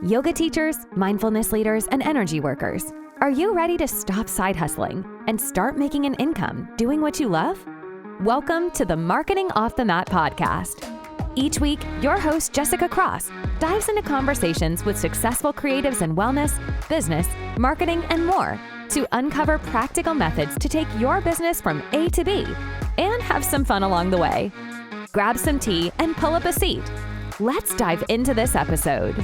yoga teachers, mindfulness leaders, and energy workers. Are you ready to stop side hustling and start making an income doing what you love? Welcome to the Marketing Off the Mat podcast. Each week, your host, Jessica Cross, dives into conversations with successful creatives in wellness, business, marketing, and more to uncover practical methods to take your business from A to B and have some fun along the way. Grab some tea and pull up a seat. Let's dive into this episode.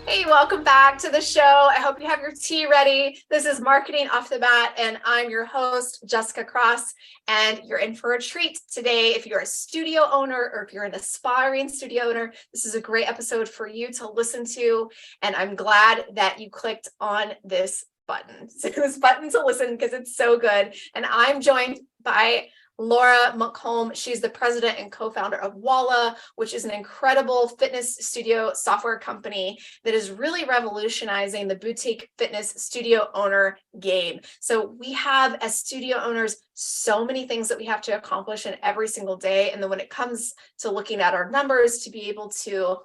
Hey, welcome back to the show. I hope you have your tea ready. This is Marketing Off the Mat, and I'm your host, Jessica Cross, and you're in for a treat today. If you're a studio owner or if you're an aspiring studio owner, this is a great episode for you to listen to, and I'm glad that you clicked on this button. So this button to listen because it's so good. And I'm joined by Laura Munkholm. She's the president and co-founder of Walla, which is an incredible fitness studio software company that is really revolutionizing the boutique fitness studio owner game. So we have, as studio owners, so many things that we have to accomplish in every single day. And then when it comes to looking at our numbers, to be able to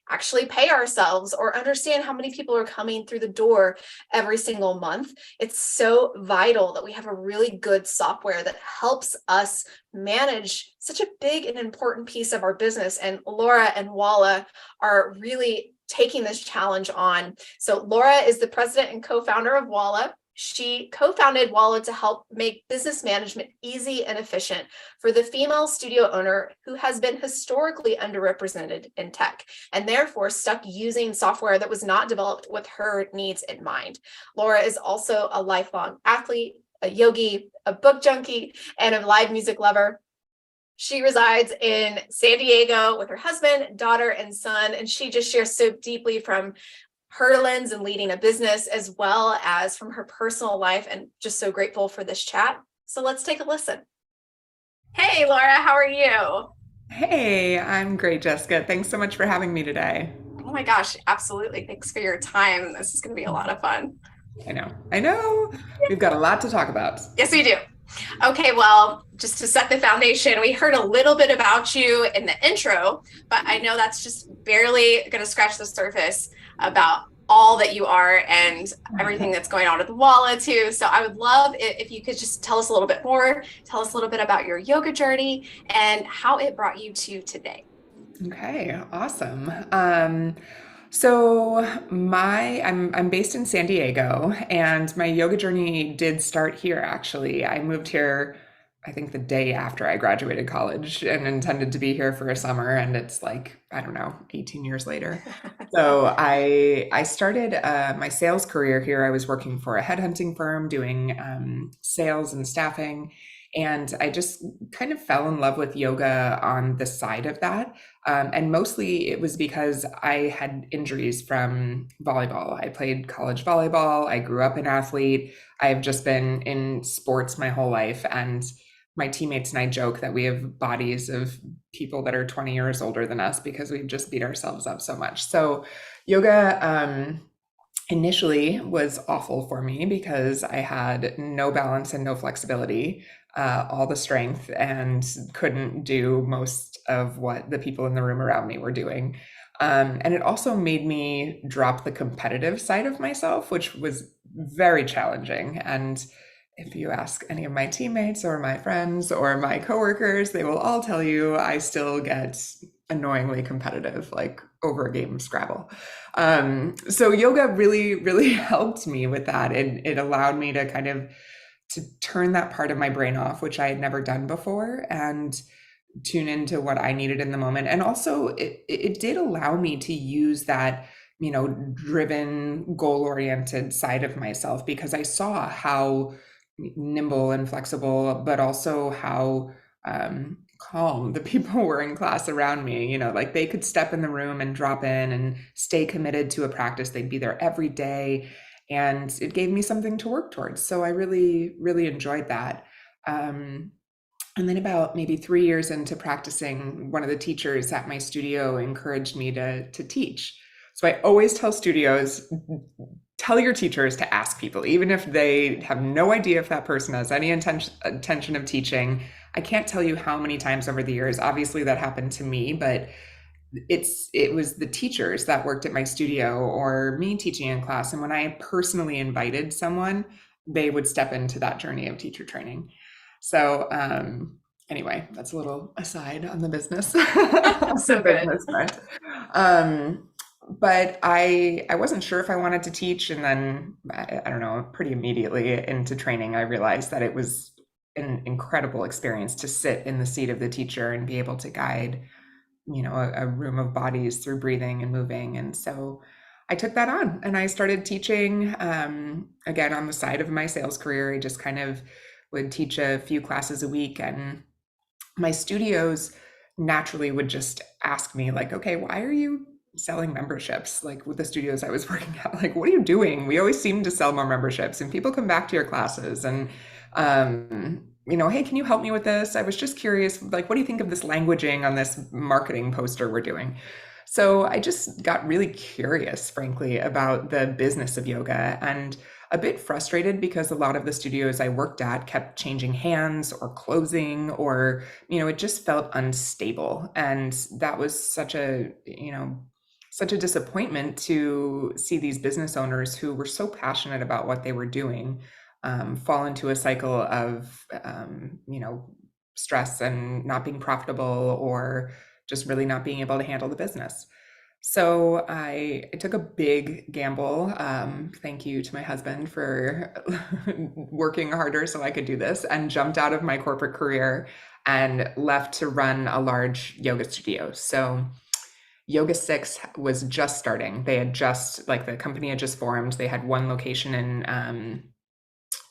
actually pay ourselves or understand how many people are coming through the door every single month, it's so vital that we have a really good software that helps us manage such a big and important piece of our business. And Laura and Walla are really taking this challenge on. So Laura is the president and co-founder of Walla. She co-founded Walla to help make business management easy and efficient for the female studio owner who has been historically underrepresented in tech and therefore stuck using software that was not developed with her needs in mind. Laura is also a lifelong athlete, a yogi, a book junkie, and a live music lover. She resides in San Diego with her husband, daughter, and son, and she just shares so deeply from her lens and leading a business as well as from her personal life, and just so grateful for this chat. So let's take a listen. Hey, Laura, how are you? Hey, I'm great, Jessica. Thanks so much for having me today. Oh my gosh, absolutely. Thanks for your time. This is going to be a lot of fun. I know. We've got a lot to talk about. Yes, we do. Okay, well, just to set the foundation, we heard a little bit about you in the intro, but I know that's just barely going to scratch the surface about all that you are and everything that's going on at the Walla too. So I would love if you could just tell us a little bit more, tell us a little bit about your yoga journey and how it brought you to today. Okay, awesome. So I'm based in San Diego, and my yoga journey did start here actually. I moved here I think the day after I graduated college and intended to be here for a summer, and it's like, I don't know, 18 years later. So I started my sales career here. I was working for a headhunting firm doing sales and staffing, and I just kind of fell in love with yoga on the side of that. And mostly it was because I had injuries from volleyball. I played college volleyball. I grew up an athlete. I've just been in sports my whole life, and my teammates and I joke that we have bodies of people that are 20 years older than us because we've just beat ourselves up so much. So yoga initially was awful for me because I had no balance and no flexibility, all the strength, and couldn't do most of what the people in the room around me were doing. And it also made me drop the competitive side of myself, which was very challenging. And if you ask any of my teammates or my friends or my coworkers, they will all tell you I still get annoyingly competitive, like over a game of Scrabble. So yoga really, really helped me with that. It allowed me to kind of to turn that part of my brain off, which I had never done before, and tune into what I needed in the moment. And also it did allow me to use that, driven, goal-oriented side of myself, because I saw how nimble and flexible, but also how calm the people were in class around me. Like they could step in the room and drop in and stay committed to a practice. They'd be there every day, and it gave me something to work towards. So I really, really enjoyed that. And then about maybe 3 years into practicing, one of the teachers at my studio encouraged me to teach. So I always tell studios, tell your teachers to ask people, even if they have no idea if that person has any intention of teaching. I can't tell you how many times over the years, obviously that happened to me, but it was the teachers that worked at my studio or me teaching in class. And when I personally invited someone, they would step into that journey of teacher training. So anyway, that's a little aside on the business. So the good. business front. But I wasn't sure if I wanted to teach. And then I don't know, pretty immediately into training, I realized that it was an incredible experience to sit in the seat of the teacher and be able to guide a room of bodies through breathing and moving. And so I took that on and I started teaching again on the side of my sales career. I just kind of would teach a few classes a week, and my studios naturally would just ask me like, okay, why are you selling memberships? Like with the studios I was working at, like, what are you doing? We always seem to sell more memberships and people come back to your classes and hey, can you help me with this? I was just curious, like, what do you think of this languaging on this marketing poster we're doing? So I just got really curious, frankly, about the business of yoga, and a bit frustrated because a lot of the studios I worked at kept changing hands or closing, or, it just felt unstable. And that was such a disappointment to see these business owners who were so passionate about what they were doing fall into a cycle of, stress and not being profitable, or just really not being able to handle the business. So I took a big gamble. Thank you to my husband for working harder so I could do this, and jumped out of my corporate career and left to run a large yoga studio. So Yoga 6 was just starting. They had just, like, the company had just formed. They had one location in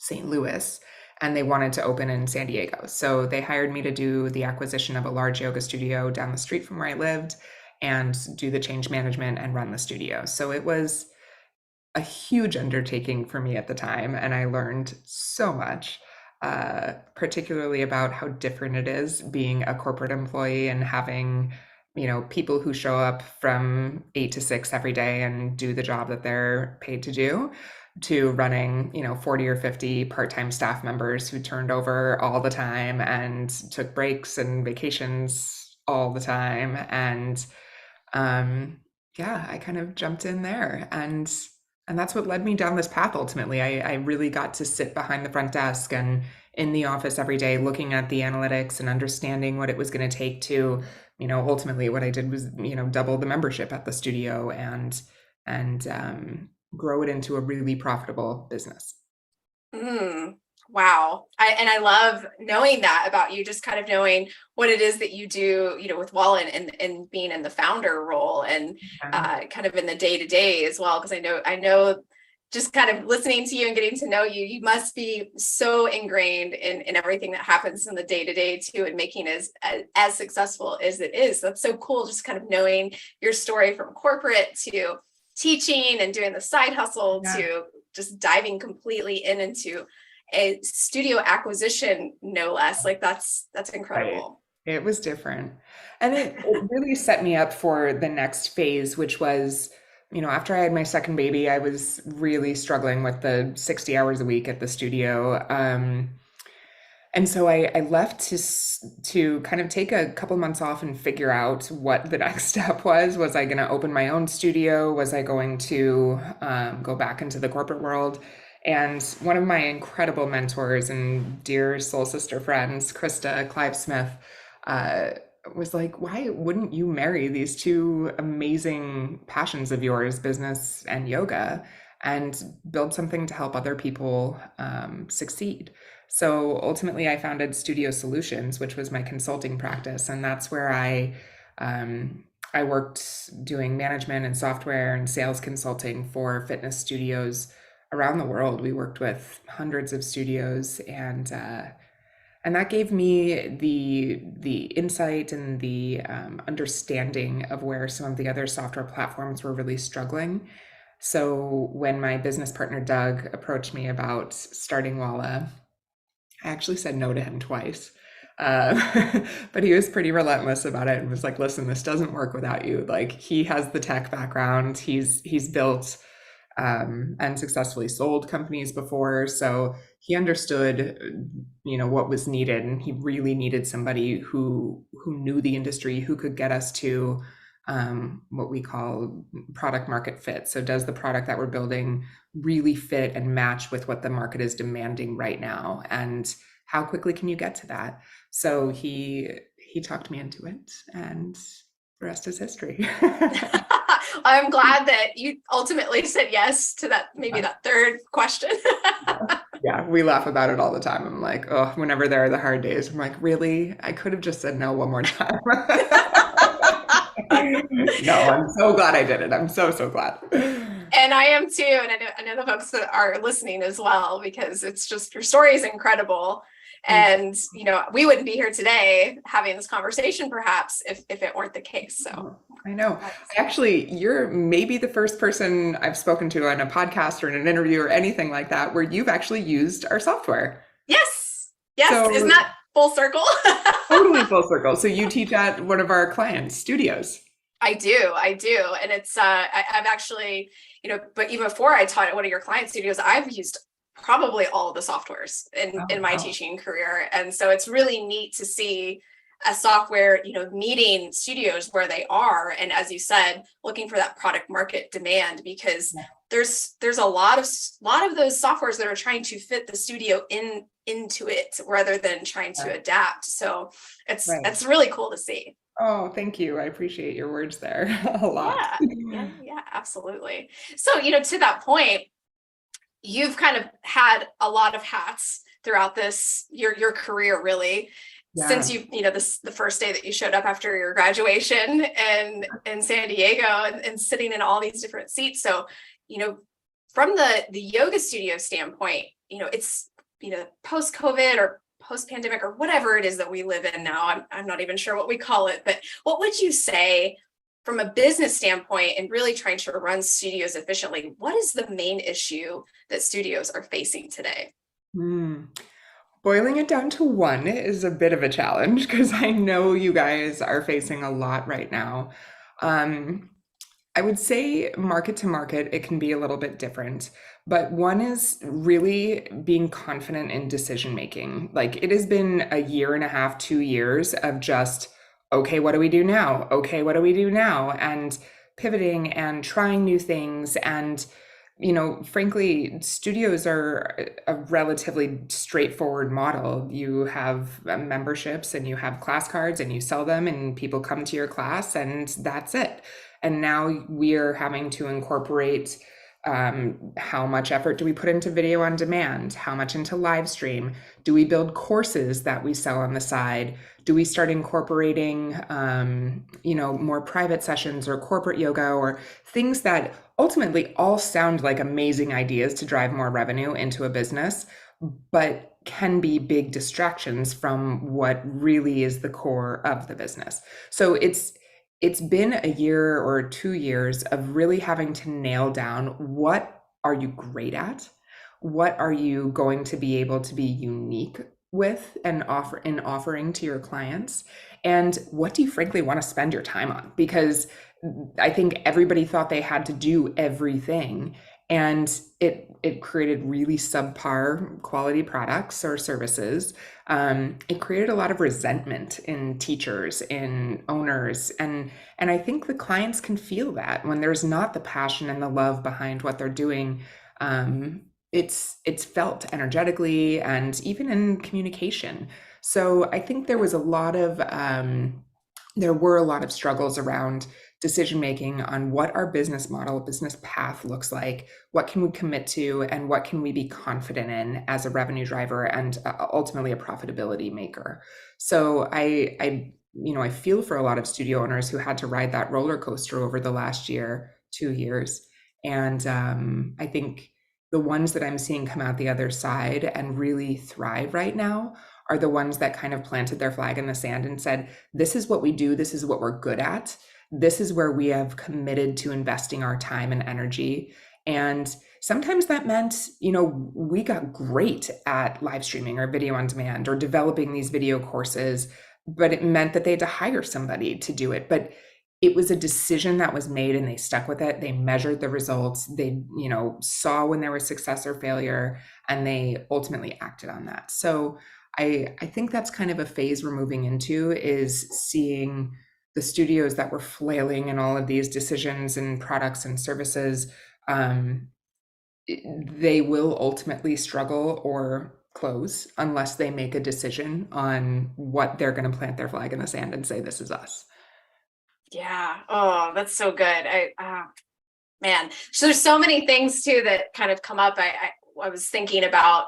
St. Louis, and they wanted to open in San Diego. So they hired me to do the acquisition of a large yoga studio down the street from where I lived and do the change management and run the studio. So it was a huge undertaking for me at the time, and I learned so much, particularly about how different it is being a corporate employee and having people who show up from 8 to 6 every day and do the job that they're paid to do, to running 40 or 50 part-time staff members who turned over all the time and took breaks and vacations all the time. And I kind of jumped in there, and that's what led me down this path. Ultimately, I really got to sit behind the front desk and in the office every day, looking at the analytics and understanding what it was going to take to, ultimately what I did was, double the membership at the studio and grow it into a really profitable business. Wow. I love knowing that about you, just kind of knowing what it is that you do, with Walla and being in the founder role and kind of in the day-to-day as well. Because I know just kind of listening to you and getting to know you, you must be so ingrained in everything that happens in the day-to-day too, and making as successful as it is. That's so cool. Just kind of knowing your story from corporate to teaching and doing the side hustle to just diving completely into a studio acquisition, no less. Like that's incredible. Right. It was different. And it really set me up for the next phase, which was, after I had my second baby, I was really struggling with the 60 hours a week at the studio. And so I left to kind of take a couple months off and figure out what the next step was. Was I going to open my own studio? Was I going to go back into the corporate world? And one of my incredible mentors and dear soul sister friends, Krista Clive Smith, was like, why wouldn't you marry these two amazing passions of yours, business and yoga, and build something to help other people succeed? So ultimately, I founded Studio Solutions, which was my consulting practice. And that's where I worked doing management and software and sales consulting for fitness studios around the world. We worked with hundreds of studios, and that gave me the insight and the understanding of where some of the other software platforms were really struggling. So when my business partner Doug approached me about starting Walla, I actually said no to him twice. But he was pretty relentless about it and was like, listen, this doesn't work without you. Like, he has the tech background. He's built and successfully sold companies before. So he understood, what was needed, and he really needed somebody who knew the industry, who could get us to what we call product market fit. So does the product that we're building really fit and match with what the market is demanding right now? And how quickly can you get to that? So he talked me into it, and the rest is history. I'm glad that you ultimately said yes to that, maybe that third question. Yeah, we laugh about it all the time. I'm like, oh, whenever there are the hard days, I'm like, really? I could have just said no one more time. No, I'm so glad I did it. I'm so glad. And I am too. And I know the folks that are listening as well, because it's just, your story is incredible. And, we wouldn't be here today having this conversation perhaps if it weren't the case. So I know. Actually, you're maybe the first person I've spoken to on a podcast or in an interview or anything like that where you've actually used our software. Yes. So, isn't that full circle? Totally full circle. So you teach at one of our clients' studios. I do. And it's, I've actually, but even before I taught at one of your client studios, I've used probably all of the softwares in my teaching career. And so it's really neat to see a software, meeting studios where they are. And as you said, looking for that product market demand, because there's a lot of those softwares that are trying to fit the studio into it rather than trying to adapt. So it's really cool to see. Oh, thank you. I appreciate your words there a lot. Yeah, absolutely. So, to that point, you've kind of had a lot of hats throughout your career, really, since the first day that you showed up after your graduation and in San Diego and sitting in all these different seats. So, from the yoga studio standpoint, it's, post-COVID or post-pandemic or whatever it is that we live in now. I'm not even sure what we call it, but what would you say from a business standpoint and really trying to run studios efficiently? What is the main issue that studios are facing today? Boiling it down to one is a bit of a challenge, because I know you guys are facing a lot right now. I would say market to market, it can be a little bit different, but one is really being confident in decision making. Like, it has been a year and a half, 2 years of just, okay, what do we do now? Okay, what do we do now? And pivoting and trying new things. And, frankly, studios are a relatively straightforward model. You have memberships and you have class cards and you sell them and people come to your class and that's it. And now we're having to incorporate how much effort do we put into video on demand? How much into live stream? Do we build courses that we sell on the side? Do we start incorporating, more private sessions or corporate yoga or things that ultimately all sound like amazing ideas to drive more revenue into a business, but can be big distractions from what really is the core of the business. So it's been a year or 2 years of really having to nail down, what are you great at? What are you going to be able to be unique with and offering to your clients? And what do you frankly want to spend your time on? Because I think everybody thought they had to do everything, and it created really subpar quality products or services. It created a lot of resentment in teachers, in owners, and I think the clients can feel that when there's not the passion and the love behind what they're doing. It's felt energetically and even in communication. So I think there were a lot of struggles around decision making on what our business model, business path looks like, what can we commit to, and what can we be confident in as a revenue driver and ultimately a profitability maker. So I feel for a lot of studio owners who had to ride that roller coaster over the last 2 years. And I think the ones that I'm seeing come out the other side and really thrive right now are the ones that kind of planted their flag in the sand and said, this is what we do, this is what we're good at. This is where we have committed to investing our time and energy. And sometimes that meant, we got great at live streaming or video on demand or developing these video courses, but it meant that they had to hire somebody to do it. But it was a decision that was made and they stuck with it. They measured the results. They, saw when there was success or failure, and they ultimately acted on that. So I think that's kind of a phase we're moving into, is seeing the studios that were flailing in all of these decisions and products and services. They will ultimately struggle or close unless they make a decision on what they're going to plant their flag in the sand and say, this is us. Yeah. Oh, that's so good. Man. So there's so many things too that kind of come up. I was thinking about,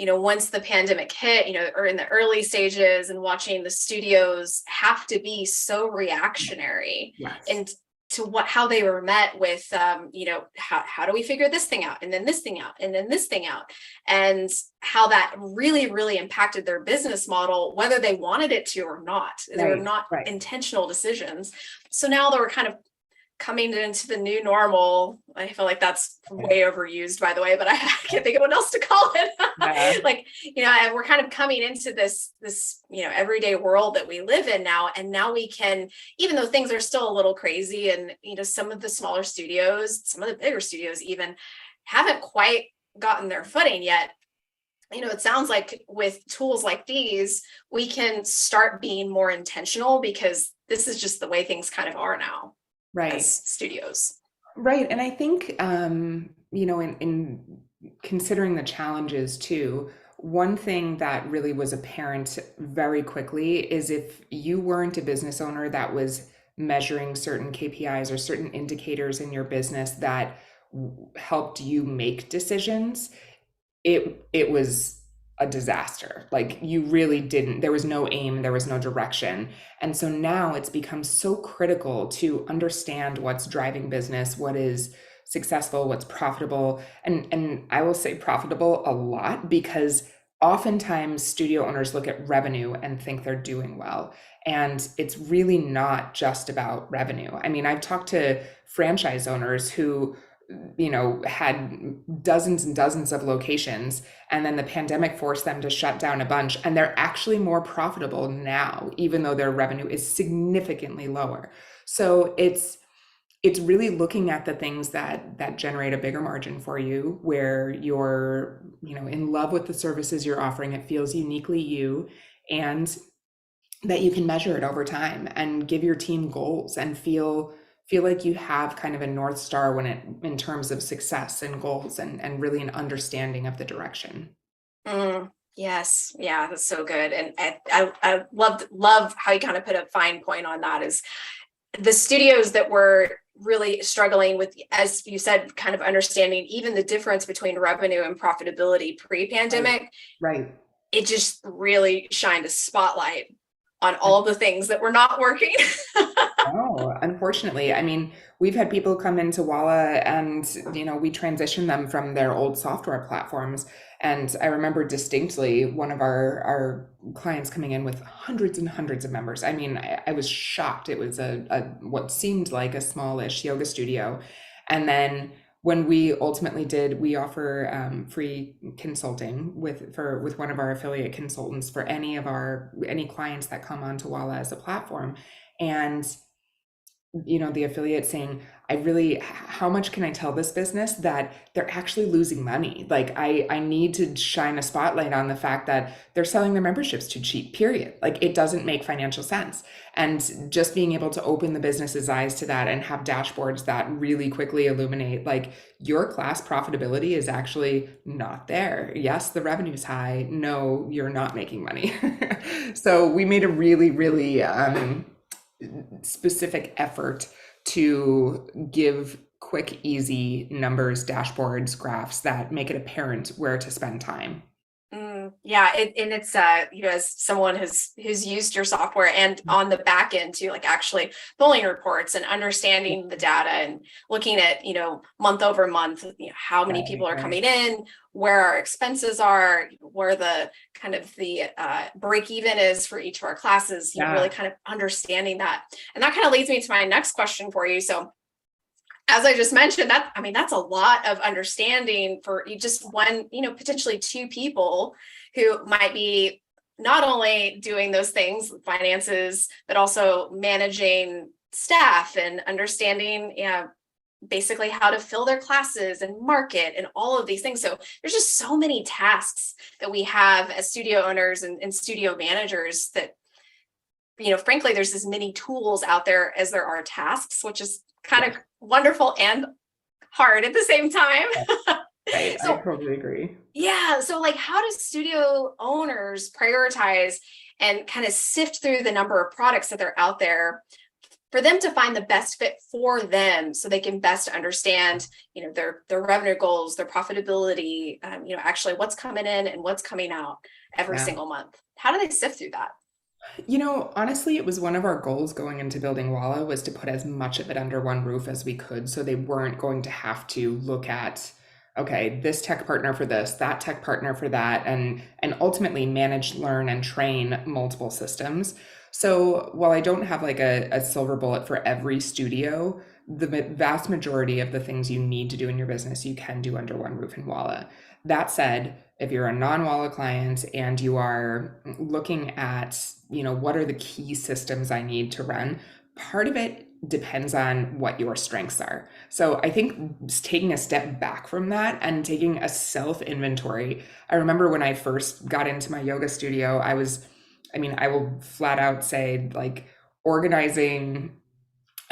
once the pandemic hit, or in the early stages, and watching the studios have to be so reactionary. Yes. And to how they were met with, how do we figure this thing out, and then this thing out, and then this thing out, and how that really, really impacted their business model, whether they wanted it to or not. They were not intentional decisions. So now they were kind of coming into the new normal. I feel like that's way overused, by the way, but I can't think of what else to call it. We're kind of coming into this, everyday world that we live in now. And now we can, even though things are still a little crazy, and, some of the smaller studios, some of the bigger studios even haven't quite gotten their footing yet. It sounds like with tools like these, we can start being more intentional, because this is just the way things kind of are now. Right. As studios. Right. And I think, in considering the challenges too, one thing that really was apparent very quickly is if you weren't a business owner that was measuring certain KPIs or certain indicators in your business that helped you make decisions, it was a disaster. Like, you really didn't, there was no aim, there was no direction. And so now it's become so critical to understand what's driving business, what is successful, what's profitable. And I will say profitable a lot, because oftentimes studio owners look at revenue and think they're doing well. And it's really not just about revenue. I mean, I've talked to franchise owners who had dozens and dozens of locations, and then the pandemic forced them to shut down a bunch, and they're actually more profitable now, even though their revenue is significantly lower. So it's really looking at the things that generate a bigger margin for you, where you're in love with the services you're offering, it feels uniquely you, and that you can measure it over time and give your team goals and feel like you have kind of a North Star in terms of success and goals, and really an understanding of the direction. Yes. Yeah, that's so good. And I love how you kind of put a fine point on that, is the studios that were really struggling with, as you said, kind of understanding even the difference between revenue and profitability pre-pandemic. Right. It just really shined a spotlight on all the things that were not working. Oh, unfortunately. I mean, we've had people come into Walla, and, we transition them from their old software platforms. And I remember distinctly one of our clients coming in with hundreds and hundreds of members. I mean, I was shocked. It was a what seemed like a smallish yoga studio. And then when we ultimately we offer free consulting with one of our affiliate consultants for any clients that come onto Walla as a platform. And the affiliate saying, how much can I tell this business that they're actually losing money? Like, I need to shine a spotlight on the fact that they're selling their memberships too cheap, period. Like, it doesn't make financial sense. And just being able to open the business's eyes to that and have dashboards that really quickly illuminate, like, your class profitability is actually not there. Yes, the revenue is high. No, you're not making money. So we made a really, really, specific effort to give quick, easy numbers, dashboards, graphs that make it apparent where to spend time. Yeah, and it's as someone who's used your software and on the back end too, like actually pulling reports and understanding the data and looking at month over month, how many people are coming in, where our expenses are, where the kind of the break even is for each of our classes, really kind of understanding that. And that kind of leads me to my next question for you. So as I just mentioned, that's a lot of understanding for just one, potentially two people who might be not only doing those things, finances, but also managing staff and understanding, basically how to fill their classes and market and all of these things. So there's just so many tasks that we have as studio owners and studio managers that, frankly, there's as many tools out there as there are tasks, which is kind of wonderful and hard at the same time. I So totally agree. yeah. So like, how do studio owners prioritize and kind of sift through the number of products that they're out there for them to find the best fit for them, so they can best understand, their revenue goals, their profitability, actually what's coming in and what's coming out every single month? How do they sift through that? Honestly, it was one of our goals going into building Walla was to put as much of it under one roof as we could, so they weren't going to have to look at, okay, this tech partner for this, that tech partner for that, and ultimately manage, learn, and train multiple systems. So while I don't have like a silver bullet for every studio, the vast majority of the things you need to do in your business, you can do under one roof in Walla. That said, if you're a non-Walla client and you are looking at, what are the key systems I need to run, part of it depends on what your strengths are. So I think taking a step back from that and taking a self-inventory. I remember when I first got into my yoga studio, I will flat out say, like, organizing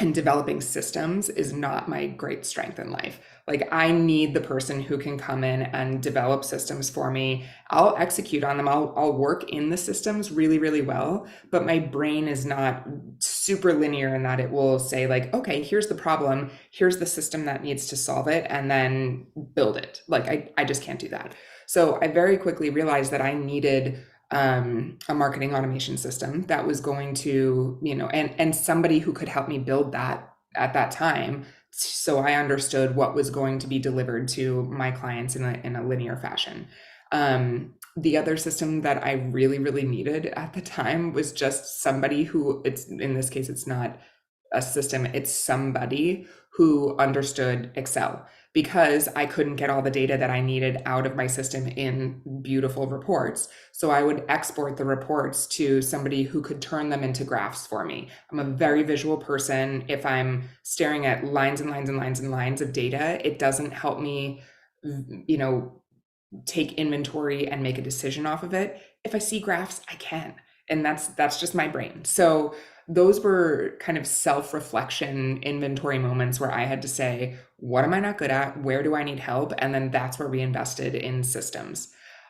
and developing systems is not my great strength in life. Like, I need the person who can come in and develop systems for me. I'll execute on them. I'll work in the systems really, really well, but my brain is not super linear in that it will say, like, okay, here's the problem, here's the system that needs to solve it, and then build it. Like, I just can't do that. So I very quickly realized that I needed a marketing automation system that was going to, and somebody who could help me build that at that time. So I understood what was going to be delivered to my clients in a linear fashion. The other system that I really, really needed at the time was just somebody who, in this case, it's not a system, it's somebody who understood Excel, because I couldn't get all the data that I needed out of my system in beautiful reports. So I would export the reports to somebody who could turn them into graphs for me. I'm a very visual person. If I'm staring at lines and lines and lines and lines of data, it doesn't help me, take inventory and make a decision off of it. If I see graphs, I can. And that's just my brain. So those were kind of self-reflection inventory moments where I had to say, what am I not good at? Where do I need help? And then that's where we invested in systems.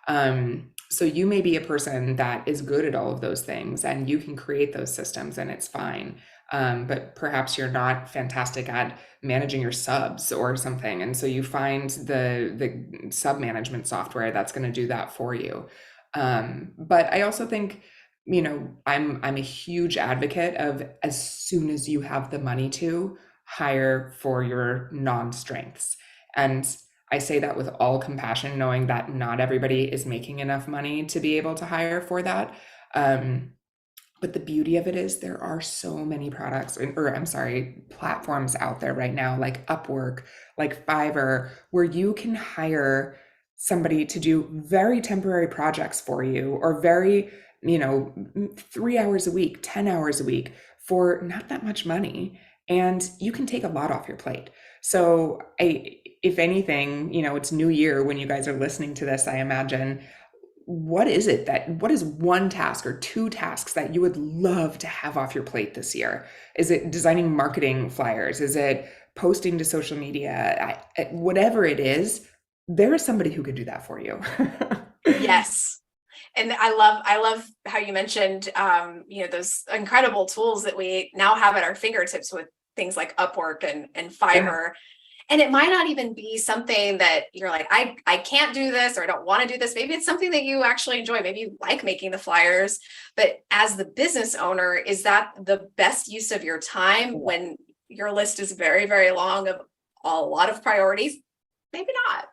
So you may be a person that is good at all of those things and you can create those systems and it's fine. But perhaps you're not fantastic at managing your subs or something. And so you find the sub management software that's going to do that for you. But I also think, I'm a huge advocate of, as soon as you have the money to, hire for your non-strengths. And I say that with all compassion, knowing that not everybody is making enough money to be able to hire for that. But the beauty of it is there are so many platforms out there right now, like Upwork, like Fiverr, where you can hire somebody to do very temporary projects for you, or very, 3 hours a week, 10 hours a week for not that much money. And you can take a lot off your plate. So if anything, it's New Year when you guys are listening to this, I imagine. What is one task or two tasks that you would love to have off your plate this year? Is it designing marketing flyers? Is it posting to social media? Whatever it is, there is somebody who could do that for you. Yes. And I love how you mentioned, those incredible tools that we now have at our fingertips with things like Upwork and Fiverr. Yeah. And it might not even be something that you're like, I can't do this, or I don't want to do this. Maybe it's something that you actually enjoy. Maybe you like making the flyers, but as the business owner, is that the best use of your time when your list is very, very long of a lot of priorities? Maybe not.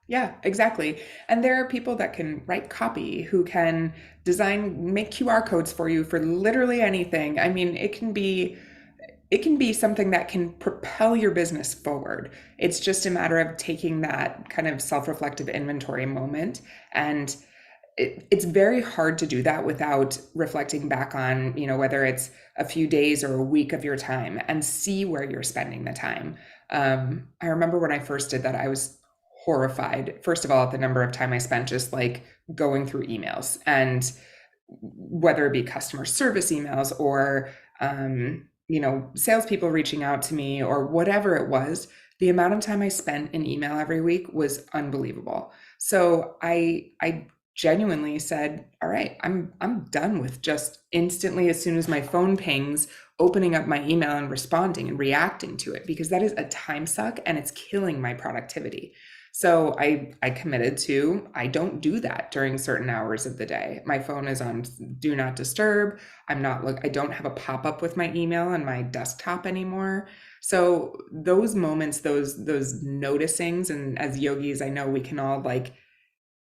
Yeah, exactly. And there are people that can write copy, who can make QR codes for you for literally anything. I mean, it can be something that can propel your business forward. It's just a matter of taking that kind of self-reflective inventory moment and it's very hard to do that without reflecting back on, whether it's a few days or a week of your time and see where you're spending the time. I remember when I first did that, I was horrified, first of all, at the number of time I spent just like going through emails, and whether it be customer service emails or, salespeople reaching out to me or whatever it was, the amount of time I spent in email every week was unbelievable. So I genuinely said, all right, I'm done with just instantly, as soon as my phone pings, opening up my email and responding and reacting to it, because that is a time suck and it's killing my productivity. So I committed to, I don't do that during certain hours of the day. My phone is on do not disturb. I don't have a pop-up with my email on my desktop anymore. So those moments, those noticings, and as yogis, I know we can all like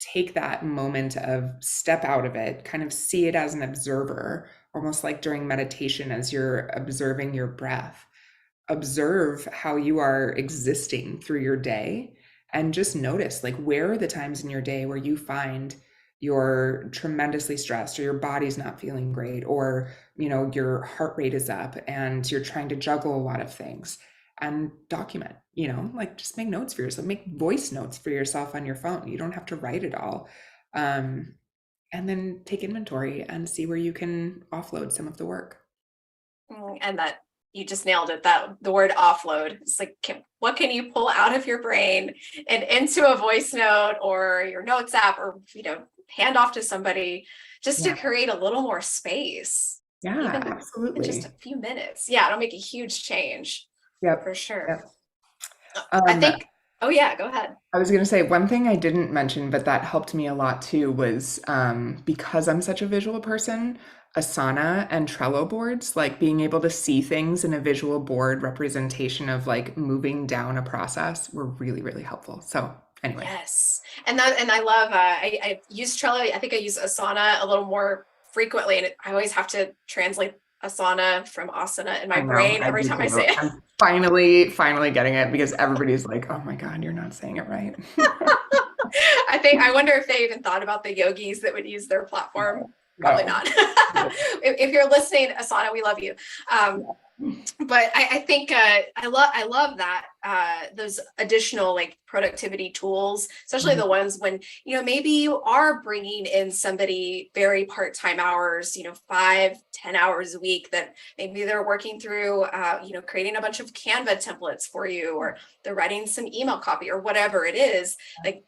take that moment of step out of it, kind of see it as an observer, almost like during meditation as you're observing your breath. Observe how you are existing through your day, and just notice, like, where are the times in your day where you find you're tremendously stressed, or your body's not feeling great, or your heart rate is up and you're trying to juggle a lot of things. And document, like, just make notes for yourself, make voice notes for yourself on your phone. You don't have to write it all. And then take inventory and see where you can offload some of the work. And that, you just nailed it, that the word offload. It's like, what can you pull out of your brain and into a voice note or your notes app, or hand off to somebody, just to create a little more space. Yeah, even absolutely. in just a few minutes. Yeah, it'll make a huge change. Yep, for sure. Yep. I think, oh yeah, go ahead. I was going to say one thing I didn't mention, but that helped me a lot too, was because I'm such a visual person, Asana and Trello boards, like being able to see things in a visual board representation of like moving down a process, were really, really helpful. So anyway. Yes. And I love, I use Trello. I think I use Asana a little more frequently, and I always have to translate Asana from asana in my brain every time I say it. I'm finally getting it, because everybody's like, oh my God, you're not saying it right. I wonder if they even thought about the yogis that would use their platform. Probably not. If you're listening, Asana, we love you. But I think I love that those additional like productivity tools, especially the ones when maybe you are bringing in somebody very part-time hours, 5-10 hours a week, that maybe they're working through creating a bunch of Canva templates for you, or they're writing some email copy or whatever it is, like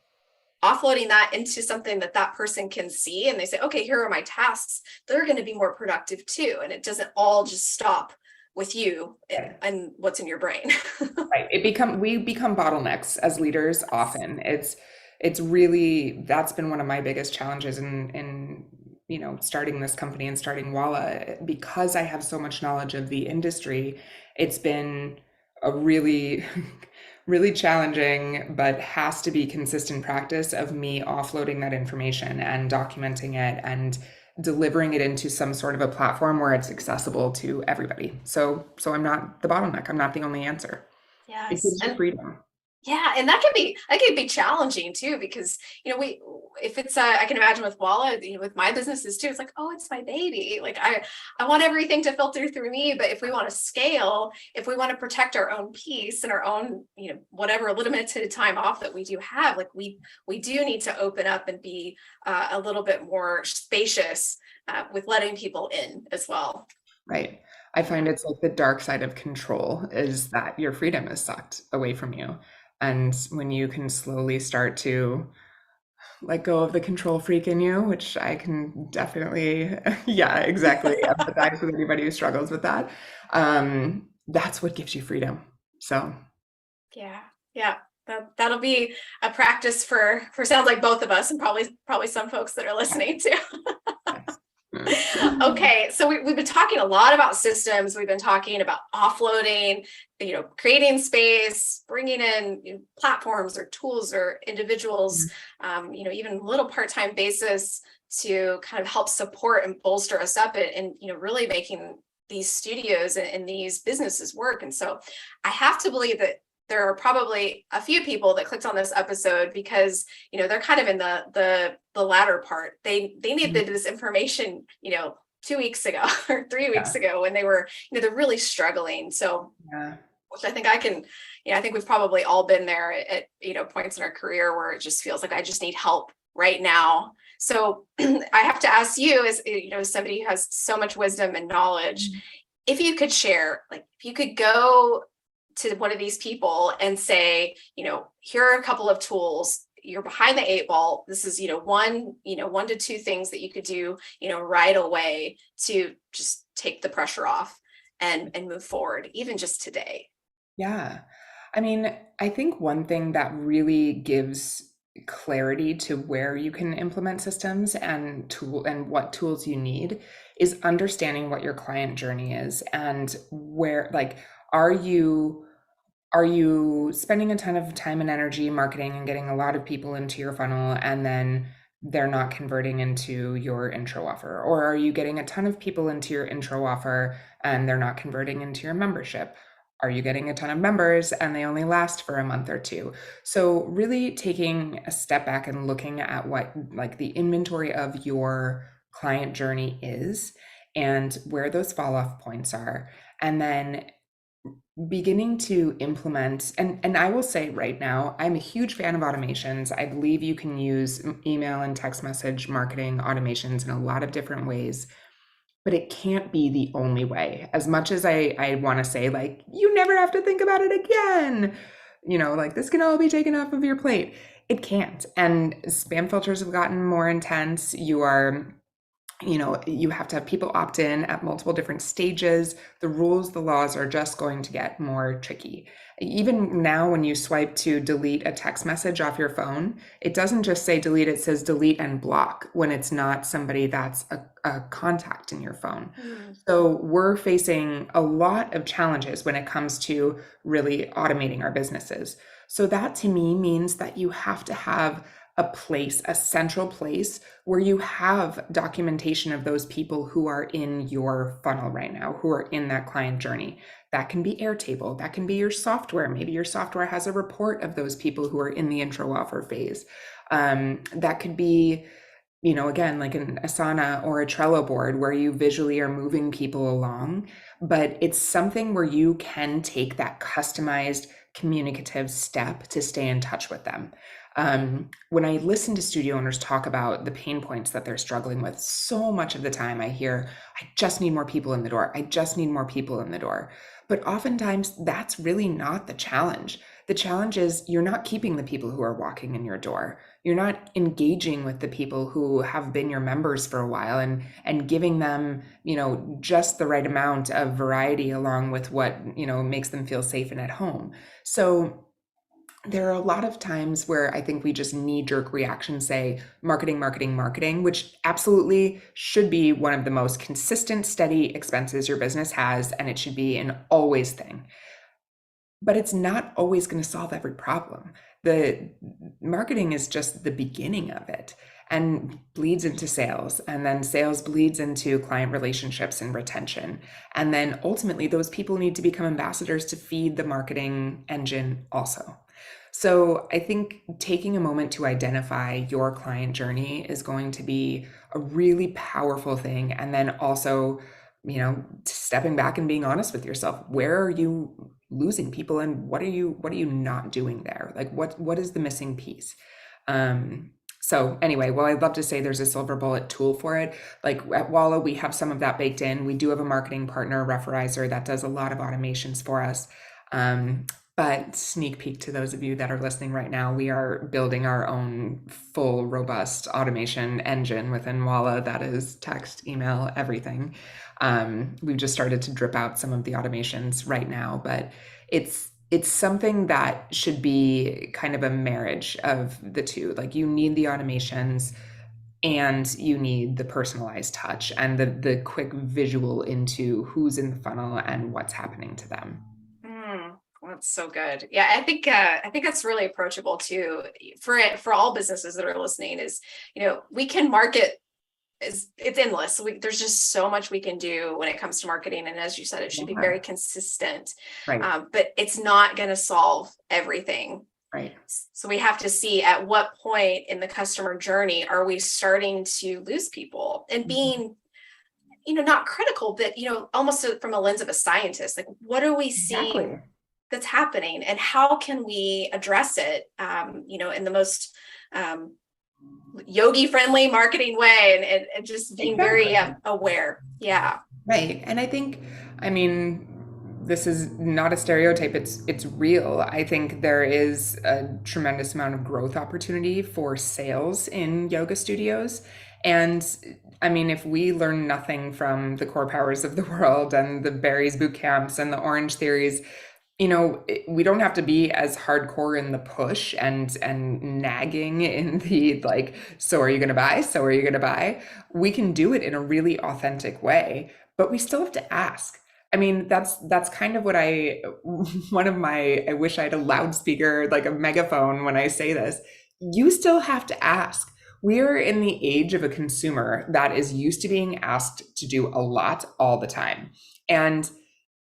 offloading that into something that person can see, and they say, okay, here are my tasks. They're going to be more productive too, and it doesn't all just stop with you and what's in your brain. Right. We become bottlenecks as leaders often. It's really, that's been one of my biggest challenges in starting this company and starting Walla, because I have so much knowledge of the industry. It's been a really really challenging, but has to be consistent practice of me offloading that information and documenting it and delivering it into some sort of a platform where it's accessible to everybody. So I'm not the bottleneck. I'm not the only answer. Yes. It gives you freedom. Yeah, and that can be challenging too, because if it's I can imagine with Walla, with my businesses too, it's like, oh, it's my baby. Like I want everything to filter through me. But if we want to scale, if we want to protect our own peace and our own whatever limited time off that we do have, like we do need to open up and be a little bit more spacious with letting people in as well. Right. I find it's like the dark side of control is that your freedom is sucked away from you. And when you can slowly start to let go of the control freak in you, which I can definitely, yeah, exactly, empathize with anybody who struggles with that. That's what gives you freedom. So, yeah, that'll be a practice for sounds like both of us, and probably some folks that are listening too. Okay, so we've been talking a lot about systems. We've been talking about offloading, creating space, bringing in platforms or tools or individuals, even little part-time basis to kind of help support and bolster us up and really making these studios and these businesses work. And so I have to believe that there are probably a few people that clicked on this episode because, they're kind of in the latter part. They needed this information, 2 weeks ago or 3 weeks ago when they were, they're really struggling. So, which I think I think we've probably all been there at, points in our career where it just feels like I just need help right now. So I have to ask you, as somebody who has so much wisdom and knowledge, if you could share, like, if you could go to one of these people and say, here are a couple of tools, you're behind the 8 ball. This is, 1 to 2 things that you could do, right away to just take the pressure off and move forward, even just today. Yeah. I mean, I think one thing that really gives clarity to where you can implement systems and what tools you need is understanding what your client journey is and where, like, are you spending a ton of time and energy marketing and getting a lot of people into your funnel and then they're not converting into your intro offer? Or are you getting a ton of people into your intro offer and they're not converting into your membership? Are you getting a ton of members and they only last for a month or 2? So really taking a step back and looking at what, like, the inventory of your client journey is and where those fall off points are, and then beginning to implement, and I will say right now, I'm a huge fan of automations. I believe you can use email and text message marketing automations in a lot of different ways, but it can't be the only way. As much as I want to say, like, you never have to think about it again, like, this can all be taken off of your plate. It can't. And spam filters have gotten more intense. You have to have people opt in at multiple different stages. The rules, the laws are just going to get more tricky. Even now, when you swipe to delete a text message off your phone, it doesn't just say delete, it says delete and block when it's not somebody that's a contact in your phone. So we're facing a lot of challenges when it comes to really automating our businesses. So that to me means that you have to have a central place where you have documentation of those people who are in your funnel right now, who are in that client journey. That can be Airtable, that can be your software. Maybe your software has a report of those people who are in the intro offer phase. That could be, again, like an Asana or a Trello board where you visually are moving people along, but it's something where you can take that customized communicative step to stay in touch with them. When I listen to studio owners talk about the pain points that they're struggling with, so much of the time I hear, I just need more people in the door. I just need more people in the door. But oftentimes that's really not the challenge. The challenge is you're not keeping the people who are walking in your door. You're not engaging with the people who have been your members for a while and giving them, just the right amount of variety along with what, makes them feel safe and at home. So there are a lot of times where I think we just knee-jerk reactions say marketing, marketing, marketing, which absolutely should be one of the most consistent, steady expenses your business has, and it should be an always thing. But it's not always going to solve every problem. The marketing is just the beginning of it and bleeds into sales, and then sales bleeds into client relationships and retention. And then ultimately those people need to become ambassadors to feed the marketing engine also. So I think taking a moment to identify your client journey is going to be a really powerful thing. And then also, stepping back and being honest with yourself. Where are you losing people and what are you not doing there? Like what is the missing piece? So anyway, well, I'd love to say there's a silver bullet tool for it. Like at Walla, we have some of that baked in. We do have a marketing partner, Referizer, that does a lot of automations for us. But sneak peek to those of you that are listening right now, we are building our own full, robust automation engine within Walla that is text, email, everything. We've just started to drip out some of the automations right now, but it's something that should be kind of a marriage of the two. Like you need the automations and you need the personalized touch and the quick visual into who's in the funnel and what's happening to them. That's so good. Yeah, I think that's really approachable too for all businesses that are listening. Is we can market it's endless. There's just so much we can do when it comes to marketing. And as you said, it should be very consistent, Right. but it's not going to solve everything. Right. So we have to see at what point in the customer journey are we starting to lose people and being, not critical, but, almost from a lens of a scientist, like what are we seeing Exactly. that's happening and how can we address it, in the most yogi friendly marketing way, and just being very aware. Yeah. Right. And I think, I mean, this is not a stereotype, it's real. I think there is a tremendous amount of growth opportunity for sales in yoga studios. And I mean, if we learn nothing from the core powers of the world and the berries boot camps and the orange theories, we don't have to be as hardcore in the push and nagging in the like, so are you going to buy? So are you going to buy? We can do it in a really authentic way, but we still have to ask. I mean, that's kind of what I wish I had a loudspeaker, like a megaphone when I say this. You still have to ask. We're in the age of a consumer that is used to being asked to do a lot all the time. And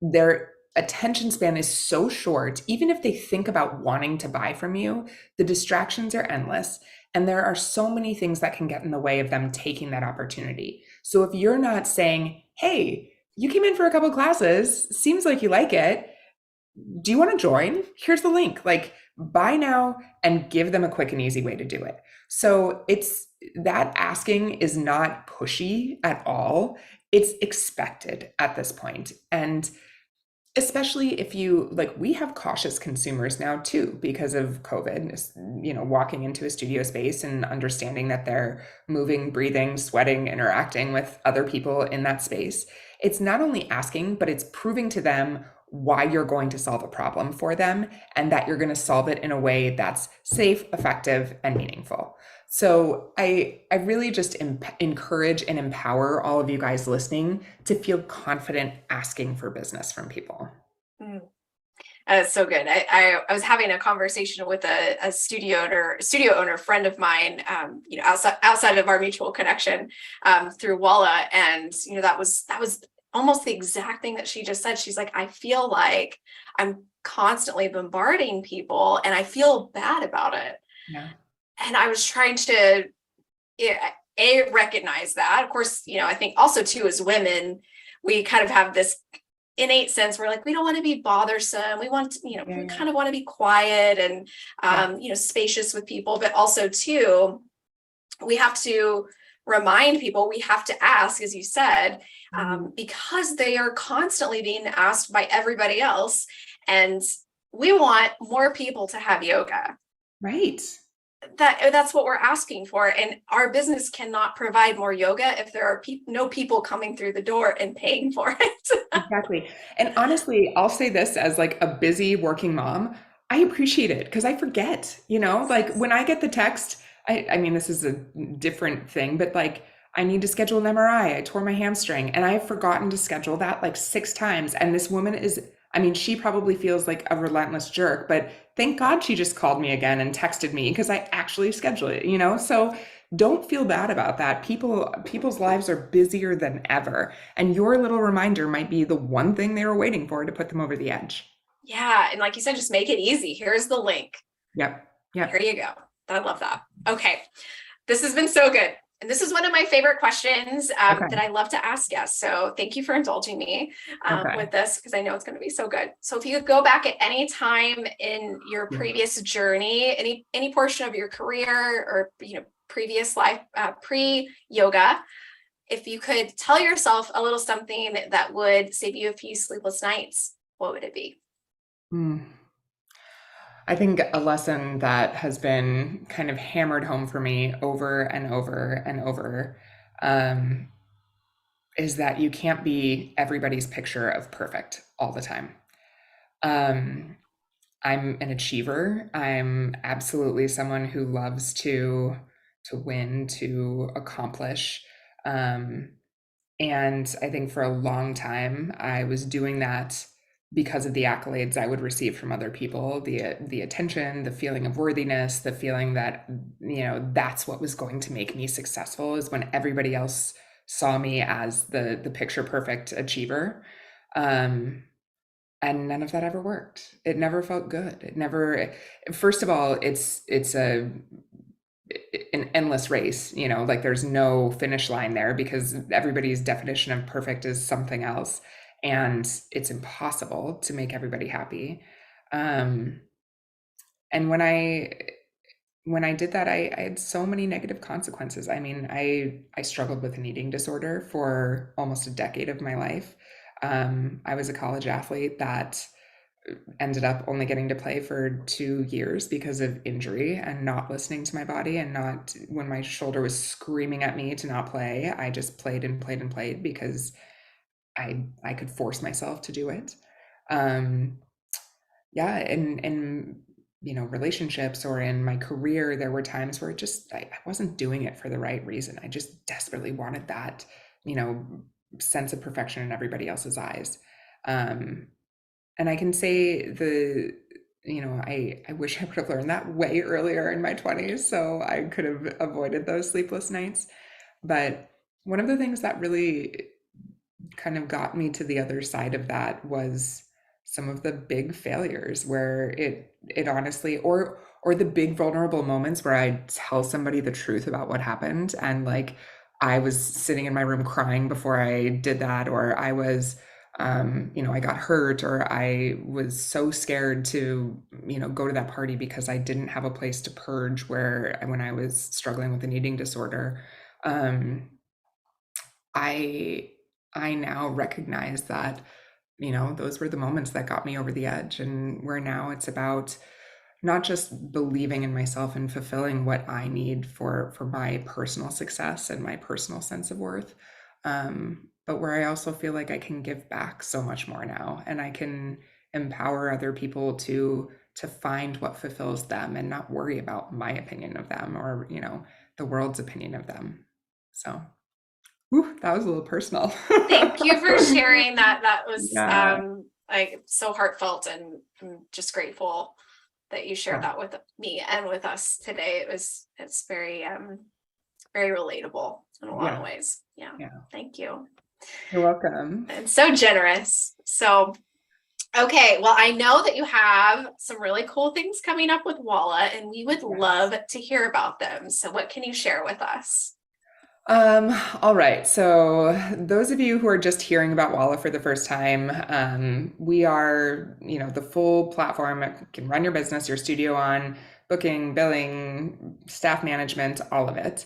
their attention span is so short. Even if they think about wanting to buy from you, the distractions are endless. And there are so many things that can get in the way of them taking that opportunity. So if you're not saying, hey, you came in for a couple classes, seems like you like it. Do you want to join? Here's the link. Like, buy now and give them a quick and easy way to do it. So it's that asking is not pushy at all. It's expected at this point. And especially if you like, we have cautious consumers now too because of COVID, walking into a studio space and understanding that they're moving, breathing, sweating, interacting with other people in that space. It's not only asking, but it's proving to them why you're going to solve a problem for them and that you're going to solve it in a way that's safe, effective, and meaningful. So I really just encourage and empower all of you guys listening to feel confident asking for business from people. That's so good. I was having a conversation with a studio owner friend of mine, outside of our mutual connection, through Walla, and that was almost the exact thing that she just said. She's like, I feel like I'm constantly bombarding people, and I feel bad about it. Yeah. And I was trying to recognize that. Of course, I think also too, as women, we kind of have this innate sense we're like, we don't want to be bothersome. We want to, we kind of want to be quiet and, spacious with people, but also too, we have to remind people, we have to ask, as you said, because they are constantly being asked by everybody else. And we want more people to have yoga. Right. That's what we're asking for. And our business cannot provide more yoga if there are no people coming through the door and paying for it. Exactly. And honestly, I'll say this as like a busy working mom, I appreciate it because I forget, like when I get the text, I mean, this is a different thing, but like I need to schedule an MRI. I tore my hamstring and I've forgotten to schedule that like 6 times. And this woman she probably feels like a relentless jerk, but thank God she just called me again and texted me because I actually scheduled it, So don't feel bad about that. People's lives are busier than ever. And your little reminder might be the one thing they were waiting for to put them over the edge. Yeah. And like you said, just make it easy. Here's the link. Yep. Here you go. I love that. Okay. This has been so good. And this is one of my favorite questions that I love to ask guests. So thank you for indulging me with this, because I know it's going to be so good. So if you could go back at any time in your previous journey, any portion of your career or, previous life, pre-yoga, if you could tell yourself a little something that would save you a few sleepless nights, what would it be? I think a lesson that has been kind of hammered home for me over and over and over is that you can't be everybody's picture of perfect all the time. I'm an achiever. I'm absolutely someone who loves to win, to accomplish. And I think for a long time, I was doing that because of the accolades I would receive from other people, the attention, the feeling of worthiness, the feeling that, that's what was going to make me successful, is when everybody else saw me as the picture perfect achiever. And none of that ever worked. It never felt good. It never, first of all, it's an endless race, like there's no finish line there, because everybody's definition of perfect is something else, and it's impossible to make everybody happy. And when I did that, I had so many negative consequences. I mean, I struggled with an eating disorder for almost a decade of my life. I was a college athlete that ended up only getting to play for 2 years because of injury and not listening to my body, and not, when my shoulder was screaming at me to not play, I just played and played and played because I could force myself to do it. Yeah, in relationships or in my career, there were times where I wasn't doing it for the right reason. I just desperately wanted that, sense of perfection in everybody else's eyes. And I can say I wish I would have learned that way earlier in my 20s, so I could have avoided those sleepless nights. But one of the things that really kind of got me to the other side of that was some of the big failures, where it honestly, or the big vulnerable moments where I tell somebody the truth about what happened, and like I was sitting in my room crying before I did that, or I was I got hurt, or I was so scared to, go to that party because I didn't have a place to purge when I was struggling with an eating disorder. Um, I I now recognize that, those were the moments that got me over the edge, and where now it's about not just believing in myself and fulfilling what I need for my personal success and my personal sense of worth, but where I also feel like I can give back so much more now, and I can empower other people to find what fulfills them and not worry about my opinion of them, or the world's opinion of them. So, whew, that was a little personal. Thank you for sharing that. That was Yeah. like so heartfelt, and I'm just grateful that you shared Yeah. that with me and with us today. It's very very relatable in a lot of Yeah. ways. Yeah. Yeah. Thank you. You're welcome. And so generous. So okay, well, I know that you have some really cool things coming up with Walla, and we would love to hear about them. So what can you share with us? All right. So those of you who are just hearing about Walla for the first time, we are, the full platform. You can run your business, your studio on booking, billing, staff management, all of it.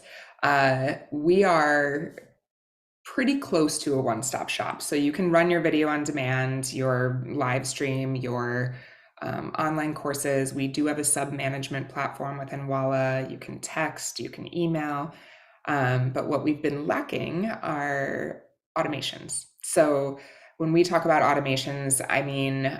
We are pretty close to a one-stop shop. So you can run your video on demand, your live stream, your online courses. We do have a sub-management platform within Walla. You can text, you can email. But what we've been lacking are automations. So when we talk about automations, I mean,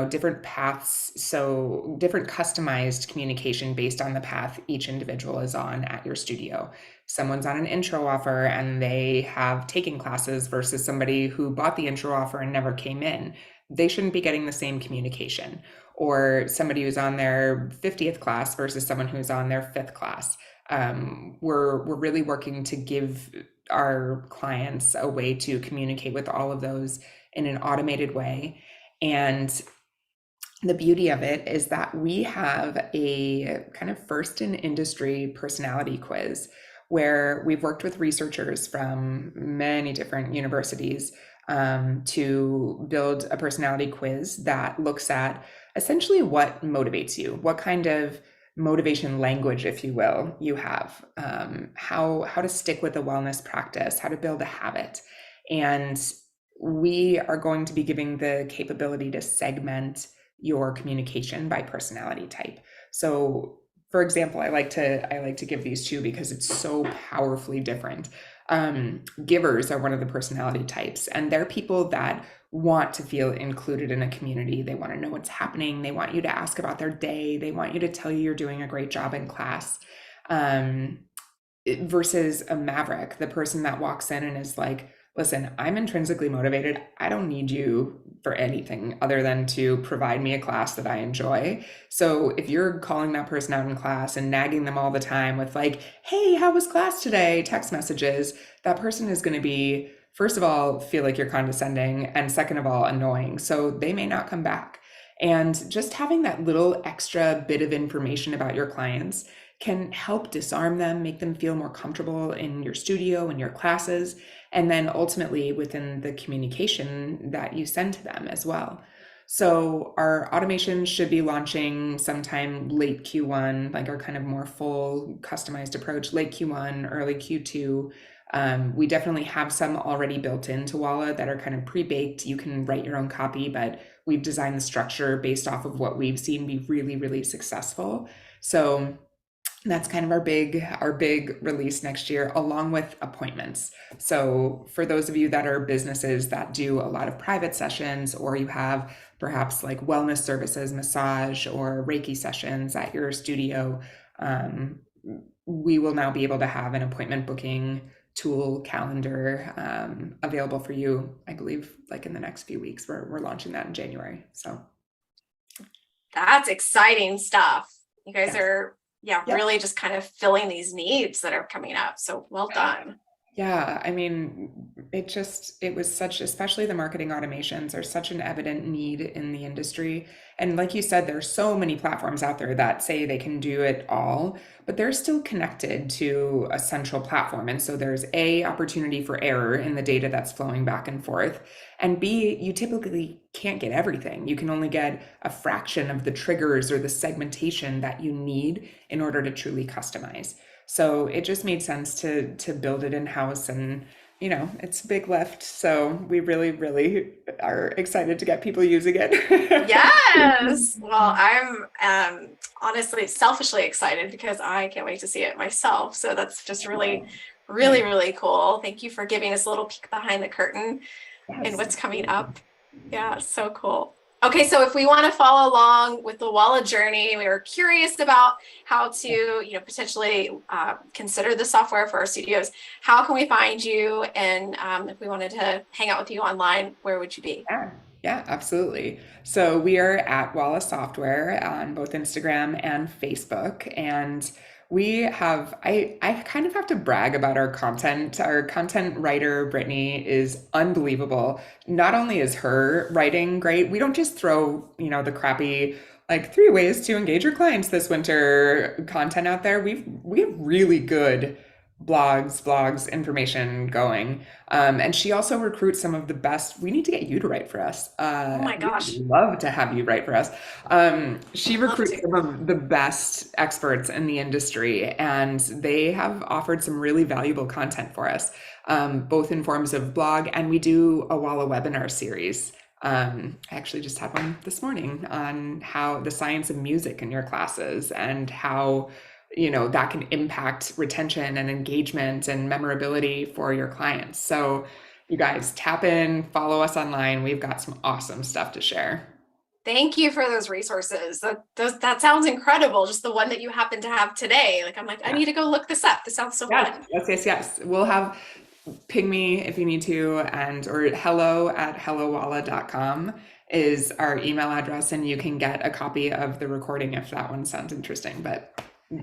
different paths. So different customized communication based on the path each individual is on at your studio. Someone's on an intro offer and they have taken classes versus somebody who bought the intro offer and never came in. They shouldn't be getting the same communication. Or somebody who's on their 50th class versus someone who's on their 5th class. We're really working to give our clients a way to communicate with all of those in an automated way. And the beauty of it is that we have a kind of first in industry personality quiz, where we've worked with researchers from many different universities to build a personality quiz that looks at essentially what motivates you, what kind of motivation language, if you will, you have, how to stick with a wellness practice, how to build a habit. And we are going to be giving the capability to segment your communication by personality type. So for example, I like to give these two because it's so powerfully different. Givers are one of the personality types, and they're people that want to feel included in a community. They want to know what's happening. They want you to ask about their day. They want you to tell you you're doing a great job in class. Versus a maverick, the person that walks in and is like, listen, I'm intrinsically motivated. I don't need you for anything other than to provide me a class that I enjoy. So if you're calling that person out in class and nagging them all the time with like, hey, how was class today? Text messages, that person is going to be, first of all, feel like you're condescending, and second of all, annoying. So they may not come back. And just having that little extra bit of information about your clients can help disarm them, make them feel more comfortable in your studio and your classes, and then ultimately within the communication that you send to them as well. So our automation should be launching sometime late Q1, like our kind of more full customized approach, late Q1, early Q2. We definitely have some already built into Walla that are kind of pre-baked. You can write your own copy, but we've designed the structure based off of what we've seen be really, really successful. So that's kind of our big release next year, along with appointments. So for those of you that are businesses that do a lot of private sessions, or you have perhaps like wellness services, massage or Reiki sessions at your studio, we will now be able to have an appointment booking tool calendar available for you, I believe, like in the next few weeks. We're launching that in January. So that's exciting stuff. You guys yes. are really just kind of filling these needs that are coming up. So well done. Yeah, I mean, it was such, especially the marketing automations are such an evident need in the industry. And like you said, there's so many platforms out there that say they can do it all, but they're still connected to a central platform. And so there's A, opportunity for error in the data that's flowing back and forth. And B, you typically can't get everything. You can only get a fraction of the triggers or the segmentation that you need in order to truly customize. So it just made sense to build it in-house, and it's a big lift. So we really, really are excited to get people using it. Yes. Well, I'm honestly selfishly excited because I can't wait to see it myself. So that's just really, really, really cool. Thank you for giving us a little peek behind the curtain and what's coming up. Yeah, so cool. Okay, so if we want to follow along with the Walla journey, we are curious about how to, potentially consider the software for our studios. How can we find you? And if we wanted to hang out with you online, where would you be? Yeah, absolutely. So we are at Walla Software on both Instagram and Facebook. And we have, I kind of have to brag about our content. Our content writer, Brittany, is unbelievable. Not only is her writing great, we don't just throw, the crappy, like 3 ways to engage your clients this winter content out there. We have really good blogs, information going. And she also recruits some of the best. We need to get you to write for us. Oh my gosh. We'd love to have you write for us. She recruits some of the best experts in the industry, and they have offered some really valuable content for us, both in forms of blog, and we do a Walla webinar series. I actually just had one this morning on how the science of music in your classes and how that can impact retention and engagement and memorability for your clients. So you guys tap in, follow us online. We've got some awesome stuff to share. Thank you for those resources. That sounds incredible. Just the one that you happen to have today. Like, I'm like, I need to go look this up. This sounds so fun. Yes. We'll have, ping me if you need to, or hello@hellowalla.com is our email address, and you can get a copy of the recording if that one sounds interesting. But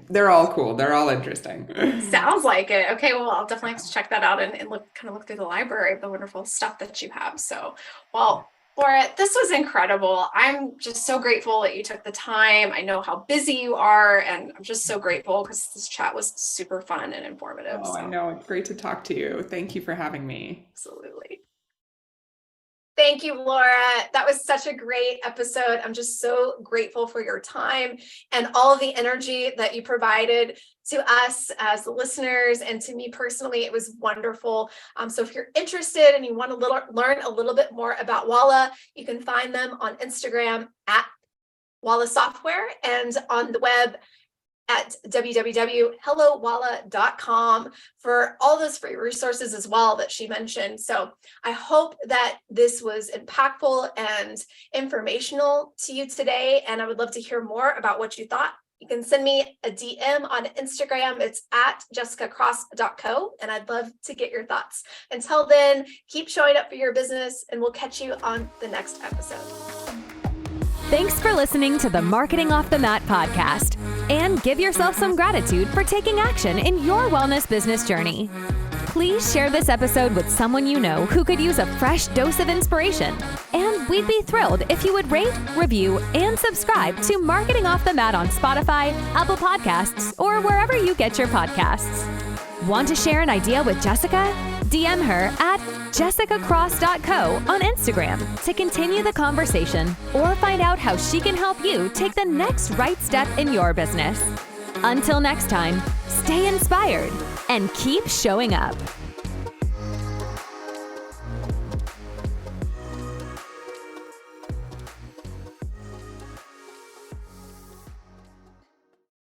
they're all cool. They're all interesting. Sounds like it. Okay, well, I'll definitely have to check that out and look through the library of the wonderful stuff that you have. So, well, Laura, this was incredible. I'm just so grateful that you took the time. I know how busy you are, and I'm just so grateful because this chat was super fun and informative. Oh, so. I know. It's great to talk to you. Thank you for having me. Absolutely. Thank you, Laura. That was such a great episode. I'm just so grateful for your time and all of the energy that you provided to us as the listeners, and to me personally. It was wonderful. So if you're interested and you want to learn a little bit more about Walla, you can find them on Instagram at Walla Software, and on the web at www.hellowalla.com for all those free resources as well that she mentioned. So I hope that this was impactful and informational to you today, and I would love to hear more about what you thought. you can send me a DM on Instagram. It's at jessicacross.co, and I'd love to get your thoughts. Until then, keep showing up for your business, and we'll catch you on the next episode. Thanks for listening to the Marketing Off the Mat podcast, and give yourself some gratitude for taking action in your wellness business journey. Please share this episode with someone you know who could use a fresh dose of inspiration. And we'd be thrilled if you would rate, review, and subscribe to Marketing Off the Mat on Spotify, Apple Podcasts, or wherever you get your podcasts. Want to share an idea with Jessica? DM her at jessicacross.co on Instagram to continue the conversation or find out how she can help you take the next right step in your business. Until next time, stay inspired and keep showing up.